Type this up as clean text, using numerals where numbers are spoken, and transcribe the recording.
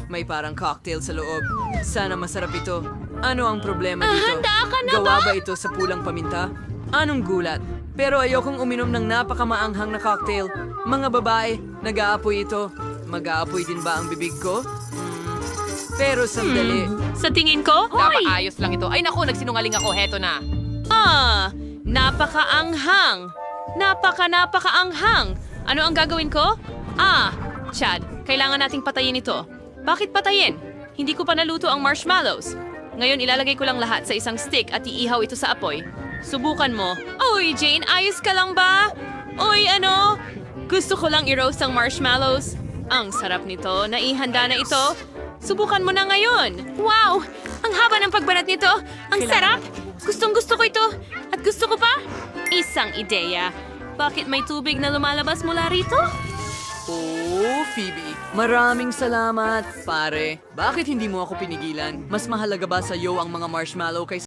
May parang cocktail sa loob. Sana masarap ito. Ano ang problema dito? Handa ka na Gawa ba? ba ito sa pulang paminta? Anong gulat? Pero ayokong uminom ng napakamaanghang na cocktail. Mga babae, nag-aapoy ito. Mag-aapoy din ba ang bibig ko? Pero sandali. Sa tingin ko, Napaayos lang ito. Ay naku, nagsinungaling ako. Heto na. napakaanghang. Napakaanghang. Ano ang gagawin ko? Chad, kailangan nating patayin ito. Bakit patayin? Hindi ko pa naluto ang marshmallows. Ngayon ilalagay ko lang lahat sa isang stick at iihaw ito sa apoy. Subukan mo. Uy, Jane, ayos ka lang ba? Uy, ano? Gusto ko lang i-roast ang marshmallows. Ang sarap nito. Naihanda na ito. Subukan mo na ngayon. Wow! Ang haba ng pagbanat nito. Ang sarap! Gustong-gusto ko ito. At gusto ko pa? Isang ideya. Bakit may tubig na lumalabas mula rito? Oh, Phoebe. Maraming salamat, pare. Bakit hindi mo ako pinigilan? Mas mahalaga ba sa iyo ang mga marshmallow kaysa